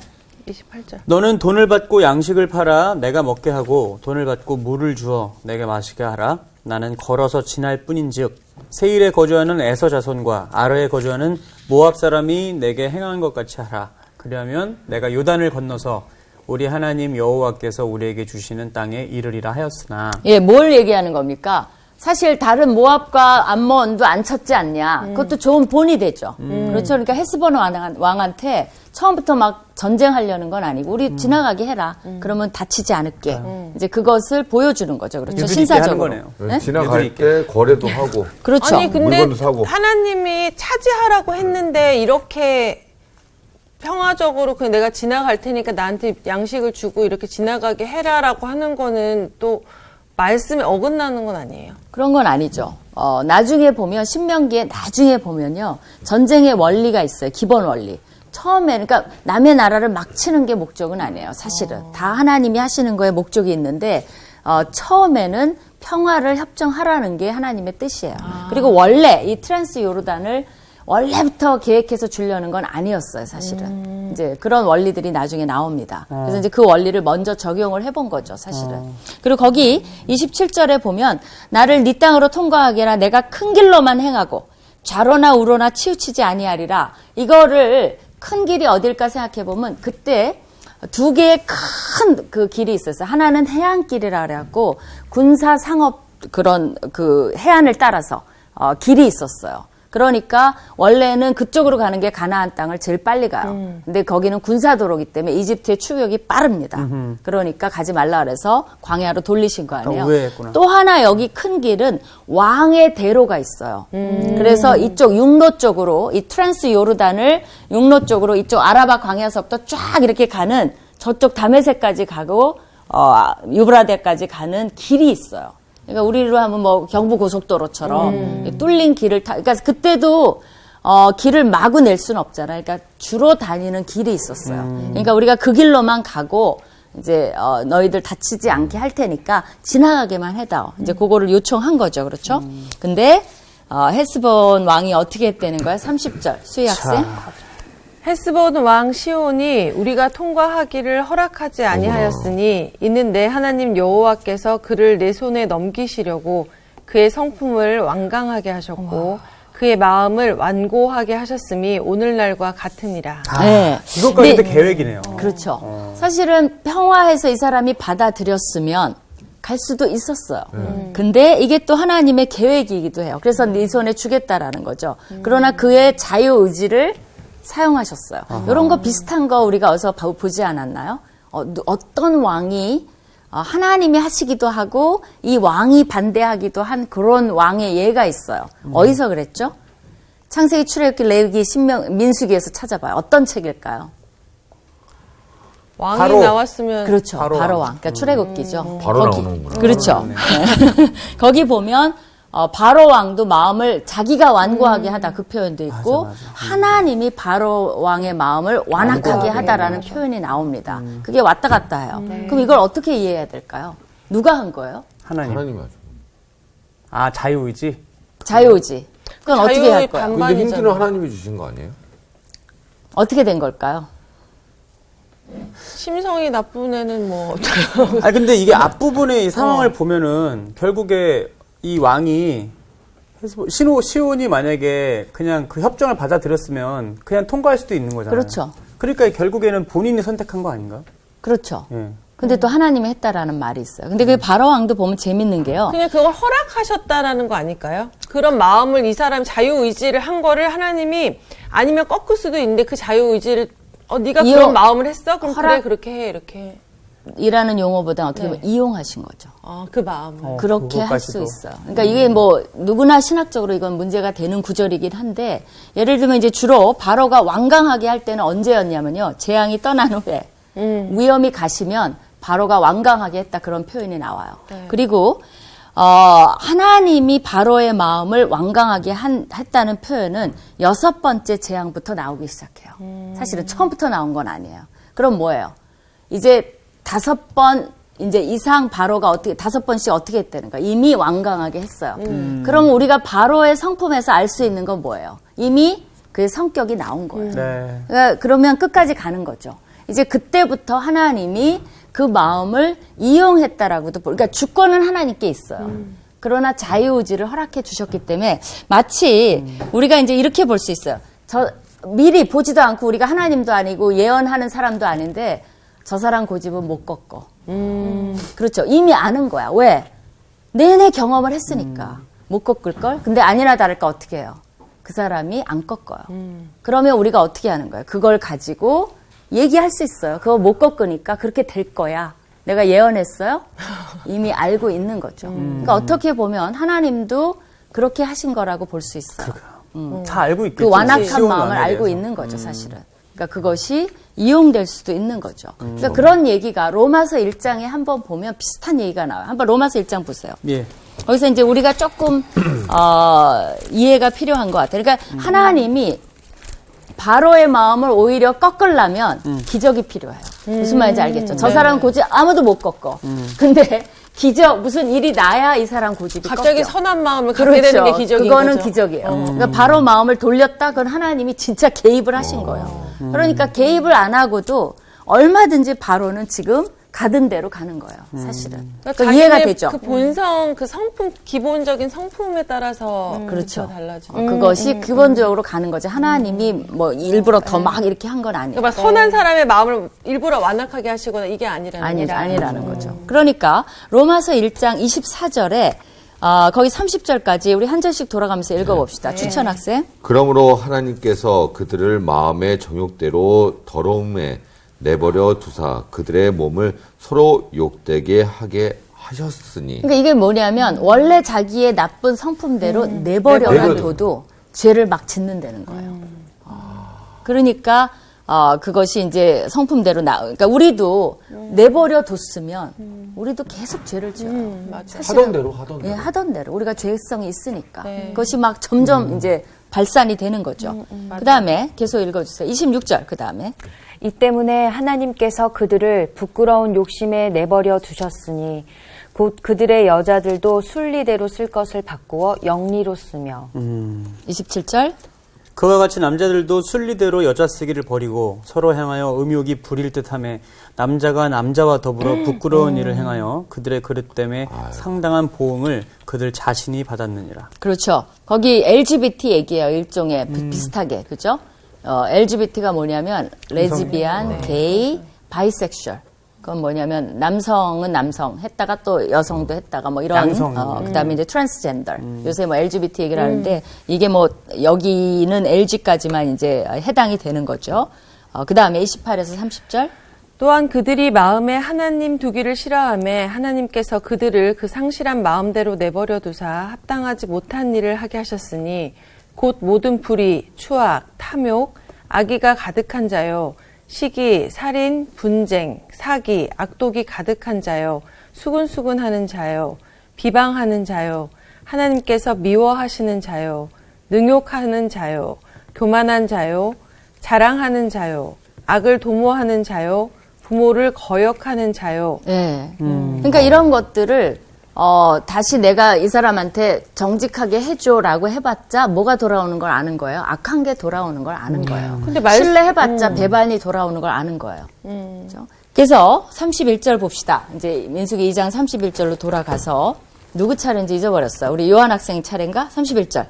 28절. 너는 돈을 받고 양식을 팔아 내가 먹게 하고 돈을 받고 물을 주어 내게 마시게 하라. 나는 걸어서 지날 뿐인즉 세일에 거주하는 에서 자손과 아르에 거주하는 모압 사람이 내게 행한 것 같이 하라. 그리하면 내가 요단을 건너서 우리 하나님 여호와께서 우리에게 주시는 땅에 이르리라 하였으나. 예, 뭘 얘기하는 겁니까? 사실 다른 모압과 암몬도 안 쳤지 않냐. 그것도 좋은 본이 되죠. 그렇죠. 그러니까 헤스본 왕한테 처음부터 막 전쟁하려는 건 아니고 우리 지나가게 해라. 그러면 다치지 않을게. 이제 그것을 보여주는 거죠. 그렇죠. 신사적으로. 하는 거네요. 네? 지나갈 때 거래도 하고. 그렇죠. 아니 근데 물건도 사고. 하나님이 차지하라고 했는데 이렇게 평화적으로 그냥 내가 지나갈 테니까 나한테 양식을 주고 이렇게 지나가게 해라라고 하는 거는 또 말씀에 어긋나는 건 아니에요. 그런 건 아니죠. 나중에 보면 신명기에 나중에 보면요. 전쟁의 원리가 있어요. 기본 원리. 처음에 그러니까 남의 나라를 막 치는 게 목적은 아니에요. 사실은 다 하나님이 하시는 거에 목적이 있는데 처음에는 평화를 협정하라는 게 하나님의 뜻이에요. 그리고 원래 이 트랜스 요르단을 원래부터 계획해서 주려는 건 아니었어요, 사실은. 이제 그런 원리들이 나중에 나옵니다. 그래서 이제 그 원리를 먼저 적용을 해본 거죠, 사실은. 그리고 거기 27절에 보면 나를 네 땅으로 통과하게 하라. 내가 큰 길로만 행하고 좌로나 우로나 치우치지 아니하리라. 이거를 큰 길이 어딜까 생각해 보면 그때 두 개의 큰 그 길이 있었어요. 하나는 해안길이라 그래갖고 군사 상업 그런 그 해안을 따라서 길이 있었어요. 그러니까 원래는 그쪽으로 가는 게 가나안 땅을 제일 빨리 가요. 근데 거기는 군사도로기 때문에 이집트의 추격이 빠릅니다. 그러니까 가지 말라 그래서 광야로 돌리신 거 아니에요. 우회했구나. 또 하나 여기 큰 길은 왕의 대로가 있어요. 그래서 이쪽 육로 쪽으로 이 트랜스 요르단을 육로 쪽으로 이쪽 아라바 광야서부터 쫙 이렇게 가는 저쪽 다메섹까지 가고 유브라데까지 가는 길이 있어요. 그러니까 우리로 하면 뭐 경부 고속도로처럼 뚫린 길을 그러니까 그때도 길을 마구 낼 수는 없잖아요. 그러니까 주로 다니는 길이 있었어요. 그러니까 우리가 그 길로만 가고 이제 너희들 다치지 않게 할 테니까 지나가게만 해다오. 이제 그거를 요청한 거죠. 그렇죠? 근데 헤스본 왕이 어떻게 했다는 거야? 30절. 수희 학생. 헤스본 왕 시온이 우리가 통과하기를 허락하지 아니하였으니 이는 내 하나님 여호와께서 그를 내 손에 넘기시려고 그의 성품을 완강하게 하셨고 그의 마음을 완고하게 하셨음이 오늘날과 같으니라. 네. 이것까지도 계획이네요. 그렇죠. 사실은 평화해서 이 사람이 받아들였으면 갈 수도 있었어요. 근데 이게 또 하나님의 계획이기도 해요. 그래서 네 손에 주겠다라는 거죠. 그러나 그의 자유의지를 사용하셨어요. 이런 거 비슷한 거 우리가 어디서 보지 않았나요? 어떤 왕이 하나님이 하시기도 하고 이 왕이 반대하기도 한 그런 왕의 예가 있어요. 어디서 그랬죠? 창세기, 출애굽기, 레위기, 신명, 민수기에서 찾아봐요. 어떤 책일까요? 왕이 바로, 나왔으면 그렇죠. 바로 왕. 왕. 그러니까 출애굽기죠. 바로 나오는구나. 그렇죠. 네. 거기 보면 바로 왕도 마음을 자기가 완고하게 하다 그 표현도 있고 맞아. 하나님이 바로 왕의 마음을 완악하게 하다라는 표현이 나옵니다. 그게 왔다 갔다 해요. 그럼 이걸 어떻게 이해해야 될까요? 누가 한 거예요? 하나님 하죠. 아, 자유의지? 자유의지. 그건 어떻게 할 거예요? 근데 힌트는 하나님이 주신 거 아니에요? 어떻게 된 걸까요? 심성이 나쁜 애는 뭐 아 근데 이게 앞부분의 이 상황을 보면은 결국에 이 왕이 시온이 만약에 그냥 그 협정을 받아들였으면 그냥 통과할 수도 있는 거잖아요. 그렇죠. 그러니까 결국에는 본인이 선택한 거 아닌가? 그렇죠. 예. 근데 또 하나님이 했다라는 말이 있어요. 근데 그 바로 왕도 보면 재밌는 게요. 그냥 그걸 허락하셨다라는 거 아닐까요? 그런 마음을 이 사람 자유의지를 한 거를 하나님이 아니면 꺾을 수도 있는데 그 자유의지를 네가 그런 마음을 했어? 그럼 그래 그렇게 해 이렇게. 굿이라는 용어보다 어떻게 보면 이용하신 거죠. 그 마음을. 그렇게 할 수 그것까지도. 있어요. 그러니까 이게 뭐 누구나 신학적으로 이건 문제가 되는 구절이긴 한데 예를 들면 이제 주로 바로가 완강하게 할 때는 언제였냐면요. 재앙이 떠난 후에 위험이 가시면 바로가 완강하게 했다 그런 표현이 나와요. 그리고 하나님이 바로의 마음을 완강하게 했다는 표현은 6번째 재앙부터 나오기 시작해요. 사실은 처음부터 나온 건 아니에요. 그럼 뭐예요? 이제 5번 이제 이상 바로가 어떻게 5번씩 어떻게 했다는 거야? 이미 완강하게 했어요. 그럼 우리가 바로의 성품에서 알 수 있는 건 뭐예요? 이미 그의 성격이 나온 거예요. 네. 그러니까 그러면 끝까지 가는 거죠. 이제 그때부터 하나님이 그 마음을 이용했다라고도 그러니까 주권은 하나님께 있어요. 그러나 자유의지를 허락해 주셨기 때문에 마치 우리가 이제 이렇게 볼 수 있어요. 미리 보지도 않고 우리가 하나님도 아니고 예언하는 사람도 아닌데 저 사람 고집은 못 꺾어. 그렇죠. 이미 아는 거야. 왜? 내내 경험을 했으니까. 못 꺾을걸? 근데 아니나 다를까 어떻게 해요? 그 사람이 안 꺾어요. 그러면 우리가 어떻게 하는 거예요? 그걸 가지고 얘기할 수 있어요. 그거 못 꺾으니까 그렇게 될 거야. 내가 예언했어요? 이미 알고 있는 거죠. 그러니까 어떻게 보면 하나님도 그렇게 하신 거라고 볼 수 있어요. 다 알고 있겠죠. 그 완악한 시온 마음을 왕에 알고 대해서. 있는 거죠, 사실은. 그러니까 그것이 이용될 수도 있는 거죠. 그러니까 그런 얘기가 로마서 1장에 한번 보면 비슷한 얘기가 나와요. 한번 로마서 1장 보세요. 예. 거기서 이제 우리가 조금 이해가 필요한 것 같아요. 그러니까 하나님이 바로의 마음을 오히려 꺾으려면 기적이 필요해요. 무슨 말인지 알겠죠? 저 사람 고집 아무도 못 꺾어. 근데 기적 무슨 일이 나야 이 사람 고집이 갑자기 꺾여. 선한 마음을 갖게 되는 게 기적인 그거는 거죠. 기적이에요. 그러니까 바로 마음을 돌렸다. 그건 하나님이 진짜 개입을 하신 거예요. 그러니까 개입을 안 하고도 얼마든지 바로는 지금 가던 대로 가는 거예요. 사실은. 그러니까 이해가 자기네 되죠. 그 본성, 그 성품, 기본적인 성품에 따라서 그렇죠. 달라지는. 그것이 기본적으로 가는 거지. 하나님이 뭐 일부러 더 막 이렇게 한 건 아니에요. 그러니까 선한 사람의 마음을 일부러 완악하게 하시거나 이게 아니라는 거죠. 아니라는 거죠. 그러니까 로마서 1장 24절에 거기 30절까지 우리 한 절씩 돌아가면서 읽어봅시다. 추천 학생. 그러므로 하나님께서 그들을 마음의 정욕대로 더러움에 내버려 두사 그들의 몸을 서로 욕되게 하게 하셨으니. 그러니까 이게 뭐냐면 원래 자기의 나쁜 성품대로 내버려만 둬도 죄를 막 짓는다는 거예요. 그러니까 그것이 이제 성품대로 그러니까 우리도 내버려 뒀으면 우리도 계속 죄를 지어요. 하던 대로 하던 대로. 예, 하던 대로 우리가 죄성이 있으니까 그것이 막 점점 이제 발산이 되는 거죠. 그 다음에 계속 읽어주세요. 26절 그 다음에. 이 때문에 하나님께서 그들을 부끄러운 욕심에 내버려 두셨으니 곧 그들의 여자들도 순리대로 쓸 것을 바꾸어 영리로 쓰며 27절. 그와 같이 남자들도 순리대로 여자 쓰기를 버리고 서로 향하여 음욕이 부릴 듯하며 남자가 남자와 더불어 부끄러운 일을 행하여 그들의 그릇 때문에 상당한 보응을 그들 자신이 받았느니라. 그렇죠. 거기 LGBT 얘기예요. 일종의 비슷하게. 그죠? LGBT가 뭐냐면 레즈비안, 게이, 바이섹슈얼. 그건 뭐냐면 남성은 남성 했다가 또 여성도 했다가 뭐 이런 그다음에 이제 트랜스젠더. 요새 뭐 LGBT 얘기를 하는데 이게 뭐 여기는 LG까지만 이제 해당이 되는 거죠. 그다음에 28에서 30절. 또한 그들이 마음에 하나님 두기를 싫어하며 하나님께서 그들을 그 상실한 마음대로 내버려 두사 합당하지 못한 일을 하게 하셨으니 곧 모든 불의, 추악, 탐욕, 악의가 가득한 자요, 시기, 살인, 분쟁, 사기, 악독이 가득한 자요, 수근수근하는 자요, 비방하는 자요, 하나님께서 미워하시는 자요, 능욕하는 자요, 교만한 자요, 자랑하는 자요, 악을 도모하는 자요, 부모를 거역하는 자요. 네. 그러니까 이런 것들을 다시 내가 이 사람한테 정직하게 해줘라고 해봤자 뭐가 돌아오는 걸 아는 거예요. 악한 게 돌아오는 걸 아는 거예요. 근데 신뢰해봤자 배반이 돌아오는 걸 아는 거예요. 그렇죠? 그래서 31절 봅시다. 이제 민수기 2장 31절로 돌아가서 누구 차례인지 잊어버렸어요. 우리 요한 학생 차례인가? 31절.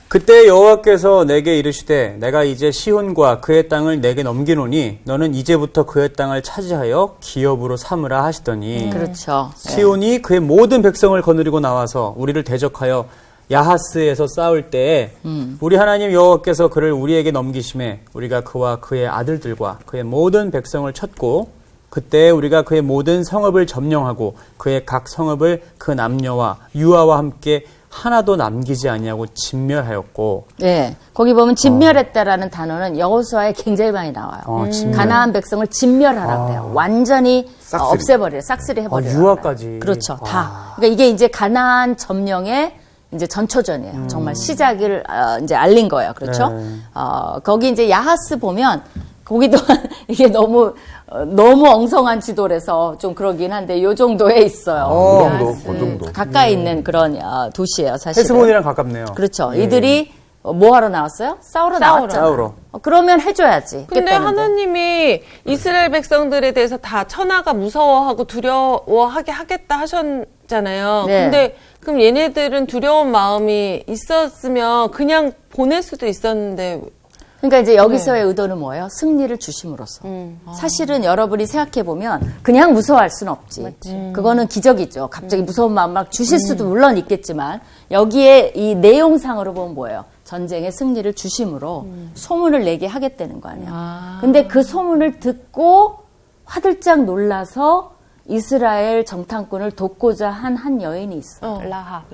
그때 여호와께서 내게 이르시되 내가 이제 시온과 그의 땅을 내게 넘기노니 너는 이제부터 그의 땅을 차지하여 기업으로 삼으라 하시더니 그렇죠. 시온이 그의 모든 백성을 거느리고 나와서 우리를 대적하여 야하스에서 싸울 때에 우리 하나님 여호와께서 그를 우리에게 넘기심에 우리가 그와 그의 아들들과 그의 모든 백성을 쳤고 그때 우리가 그의 모든 성읍을 점령하고 그의 각 성읍을 그 남녀와 유아와 함께 하나도 남기지 아니하고 진멸하였고. 네, 거기 보면 진멸했다라는 단어는 여호수아에 굉장히 많이 나와요. 진멸. 가나안 백성을 진멸하라 그래요. 완전히 싹쓸이. 없애버려, 싹쓸이 해버려. 유아까지. 그렇죠, 다. 그러니까 이게 이제 가나안 점령의 이제 전초전이에요. 정말 시작을 이제 알린 거예요. 그렇죠? 네. 거기 이제 야하스 보면 거기도 이게 너무 엉성한 지도라서 좀 그러긴 한데 요 정도에 있어요. 그 정도. 가까이 있는 그런 도시예요, 사실은. 헤스본이랑 가깝네요. 그렇죠. 이들이 뭐 하러 나왔어요? 싸우러 나왔잖아요. 싸우러. 그러면 해줘야지. 근데 하나님이 이스라엘 백성들에 대해서 다 천하가 무서워하고 두려워하게 하겠다 하셨잖아요. 네. 근데 그럼 얘네들은 두려운 마음이 있었으면 그냥 보낼 수도 있었는데. 그러니까 이제 여기서의 의도는 뭐예요? 승리를 주심으로써. 사실은 여러분이 생각해보면 그냥 무서워할 수는 없지. 그거는 기적이죠. 갑자기 무서운 마음 막 주실 수도 물론 있겠지만 여기에 이 내용상으로 보면 뭐예요? 전쟁의 승리를 주심으로 소문을 내게 하겠다는 거 아니야. 근데 그 소문을 듣고 화들짝 놀라서 이스라엘 정탐꾼을 돕고자 한 여인이 있어. 라합.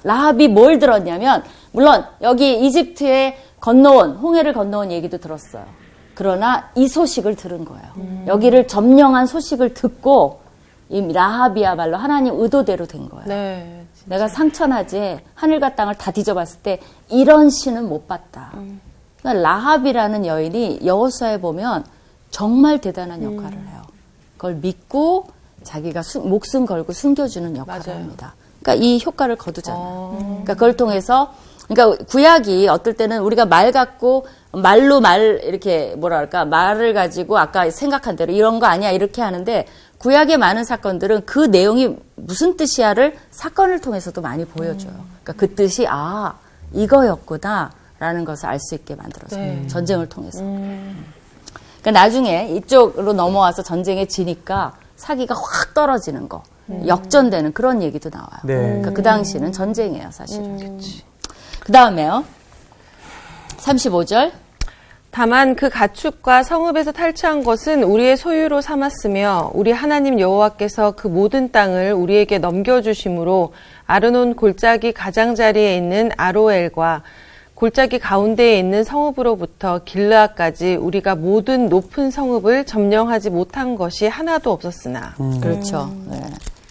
라합이 뭘 들었냐면 물론 여기 이집트에 홍해를 건너온 얘기도 들었어요. 그러나 이 소식을 들은 거예요. 여기를 점령한 소식을 듣고 이 라합이야말로 하나님 의도대로 된 거예요. 네. 내가 상천하지 하늘과 땅을 다 뒤져봤을 때 이런 신은 못 봤다. 그러니까 라합이라는 여인이 여호수아에 보면 정말 대단한 역할을 해요. 그걸 믿고 자기가 목숨 걸고 숨겨주는 역할을 맞아요. 합니다. 그러니까 이 효과를 거두잖아요. 그러니까 그걸 통해서 그러니까 구약이 어떨 때는 우리가 말 갖고 말로 이렇게 뭐랄까 말을 가지고 아까 생각한 대로 이런 거 아니야 이렇게 하는데 구약의 많은 사건들은 그 내용이 무슨 뜻이야를 사건을 통해서도 많이 보여줘요. 그러니까 그 뜻이 이거였구나라는 것을 알 수 있게 만들어서 전쟁을 통해서. 그러니까 나중에 이쪽으로 넘어와서 전쟁에 지니까 사기가 확 떨어지는 거, 역전되는 그런 얘기도 나와요. 네. 그러니까 그 당시는 전쟁이에요, 사실은. 그 다음에요. 35절. 다만 그 가축과 성읍에서 탈취한 것은 우리의 소유로 삼았으며 우리 하나님 여호와께서 그 모든 땅을 우리에게 넘겨주심으로 아르논 골짜기 가장자리에 있는 아로엘과 골짜기 가운데에 있는 성읍으로부터 길르앗까지 우리가 모든 높은 성읍을 점령하지 못한 것이 하나도 없었으나. 그렇죠. 네.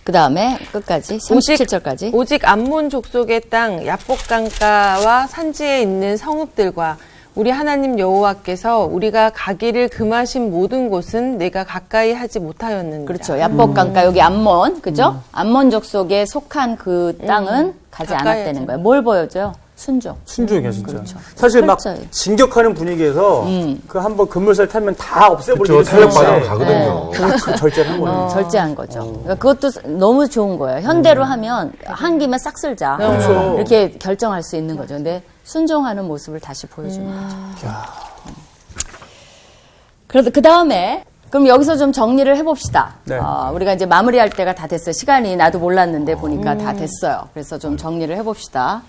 그 다음에 끝까지 37절까지. 오직 암몬 족속의 땅 야복강가와 산지에 있는 성읍들과 우리 하나님 여호와께서 우리가 가기를 금하신 모든 곳은 내가 가까이 하지 못하였느니라. 그렇죠. 야복강가 여기 암몬, 그죠? 암몬 족속에 속한 그 땅은 가지 가까이 않았다는 하지. 거예요. 뭘 보여줘요? 순종. 순종이야 진짜. 그렇죠. 사실 막 철저히. 진격하는 분위기에서 그 한번 급물살 타면 다 없애버리는 그렇죠. 탄력 받아 가거든요. 그 절제를 한 거예요. 절제한 거죠. 그러니까 그것도 너무 좋은 거예요. 현대로 하면 한 김에 싹 쓸자. 그렇죠. 이렇게 결정할 수 있는 거죠. 근데 순종하는 모습을 다시 보여주는 거죠. 그래도 그 다음에 그럼 여기서 좀 정리를 해봅시다. 네. 우리가 이제 마무리할 때가 다 됐어요. 시간이 나도 몰랐는데 보니까 다 됐어요. 그래서 좀 정리를 해봅시다.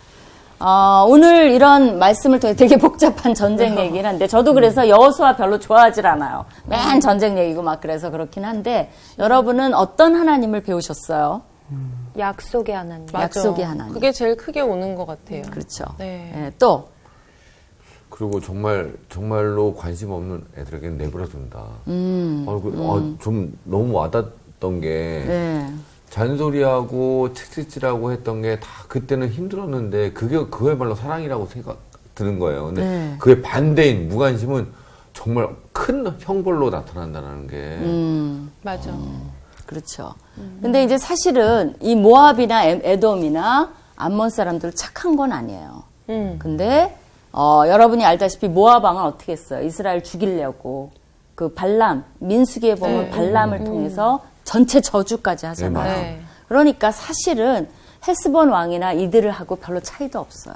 오늘 이런 말씀을 통해 되게 복잡한 전쟁 얘기긴 한데 저도 그래서 여호수아 별로 좋아하질 않아요. 맨 전쟁 얘기고 막 그래서 그렇긴 한데 여러분은 어떤 하나님을 배우셨어요? 약속의 하나님. 맞아. 약속의 하나님. 그게 제일 크게 오는 것 같아요. 그렇죠. 네. 예, 또 그리고 정말로 관심 없는 애들에게는 내버려둔다. 좀 너무 와닿았던 게 네. 잔소리하고 채찍질하고 했던 게 다 그때는 힘들었는데 그거야말로 사랑이라고 생각 드는 거예요. 근데 네. 그의 반대인 무관심은 정말 큰 형벌로 나타난다는 게 맞아. 그렇죠. 근데 이제 사실은 이 모압이나 에돔이나 암몬 사람들 착한 건 아니에요. 근데 여러분이 알다시피 모압 왕은 어떻게 했어요? 이스라엘 죽이려고 그 발람 민수기에 보면 발람을 통해서 전체 저주까지 하잖아요. 네. 그러니까 사실은 헤스본 왕이나 이들을 하고 별로 차이도 없어요.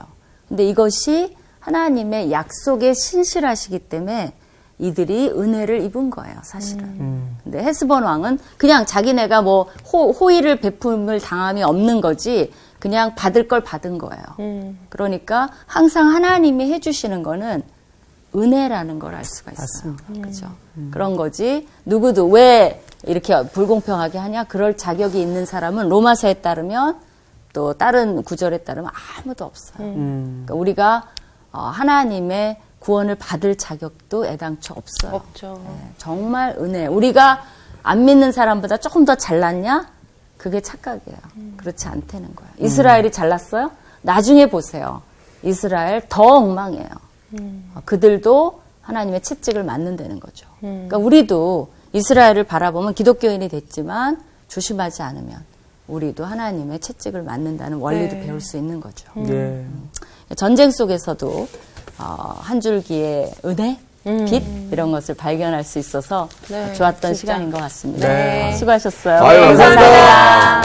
근데 이것이 하나님의 약속에 신실하시기 때문에 이들이 은혜를 입은 거예요, 사실은. 근데 헤스본 왕은 그냥 자기네가 뭐 호의를 베품을 당함이 없는 거지 그냥 받을 걸 받은 거예요. 그러니까 항상 하나님이 해주시는 거는 은혜라는 걸 알 수가 있어요. 그죠? 그런 거지. 누구도 왜 이렇게 불공평하게 하냐? 그럴 자격이 있는 사람은 로마서에 따르면 또 다른 구절에 따르면 아무도 없어요. 그러니까 우리가 하나님의 구원을 받을 자격도 애당초 없어요. 없죠. 네, 정말 은혜. 우리가 안 믿는 사람보다 조금 더 잘났냐? 그게 착각이에요. 그렇지 않다는 거예요. 이스라엘이 잘났어요? 나중에 보세요. 이스라엘 더 엉망이에요. 그들도 하나님의 채찍을 맞는다는 거죠. 그러니까 우리도 이스라엘을 바라보면 기독교인이 됐지만 조심하지 않으면 우리도 하나님의 채찍을 맞는다는 원리도 배울 수 있는 거죠. 네. 전쟁 속에서도 한 줄기의 은혜, 빛 이런 것을 발견할 수 있어서 좋았던 시간인 것 같습니다. 네. 수고하셨어요. 아유, 감사합니다.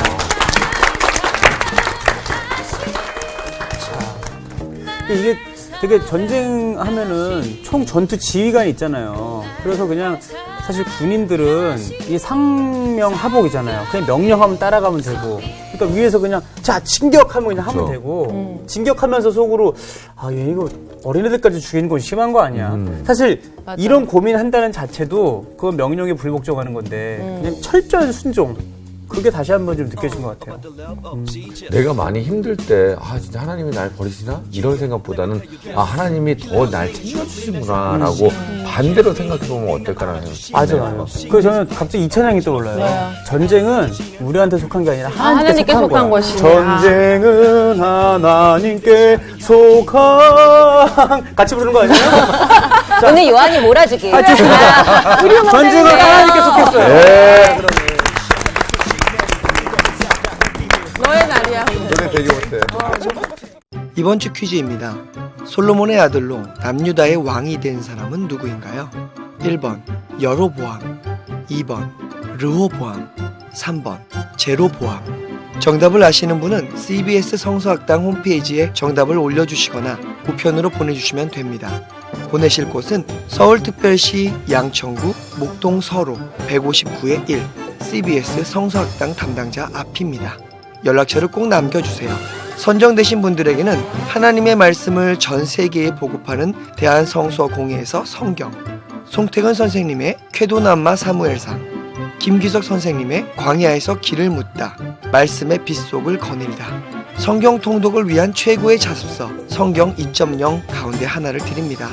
이게 되게 전쟁하면은 총 전투 지휘관이 있잖아요. 그래서 그냥 사실 군인들은 이게 상명 하복이잖아요. 그냥 명령하면 따라가면 되고. 그러니까 위에서 그냥 자 진격하면 그냥 하면 되고. 진격하면서 속으로 얘 이거 어린애들까지 죽이는 건 심한 거 아니야. 사실 맞아. 이런 고민한다는 자체도 그 명령에 불복종하는 건데 그냥 철저한 순종. 그게 다시 한번 좀 느껴진 것 같아요. 내가 많이 힘들 때, 진짜 하나님이 날 버리시나? 이런 생각보다는, 하나님이 더 날 챙겨주시구나라고 반대로 생각해보면 어떨까라는 생각이 맞아요. 드네요. 그래서 저는 갑자기 이 찬양이 떠올라요. 전쟁은 우리한테 속한 게 아니라 하나님께 속한 것이다. 전쟁은 하나님께 속한 같이 부르는 거 아니에요? 오늘 요한이 몰아주기. 전쟁은 하나님께 속했어요. 네. 너의 날이야. 노래 되게 못해. 이번 주 퀴즈입니다. 솔로몬의 아들로 남유다의 왕이 된 사람은 누구인가요? 1번 여로보암, 2번 르호보암, 3번 제로보암. 정답을 아시는 분은 CBS 성서학당 홈페이지에 정답을 올려주시거나 우편으로 보내주시면 됩니다. 보내실 곳은 서울특별시 양천구 목동 서로 159-1 CBS 성서학당 담당자 앞입니다. 연락처를 꼭 남겨주세요. 선정되신 분들에게는 하나님의 말씀을 전 세계에 보급하는 대한성서공회에서 성경, 송태근 선생님의 쾌도남마 사무엘상, 김기석 선생님의 광야에서 길을 묻다, 말씀의 빗속을 거닐다, 성경 통독을 위한 최고의 자습서 성경 2.0 가운데 하나를 드립니다.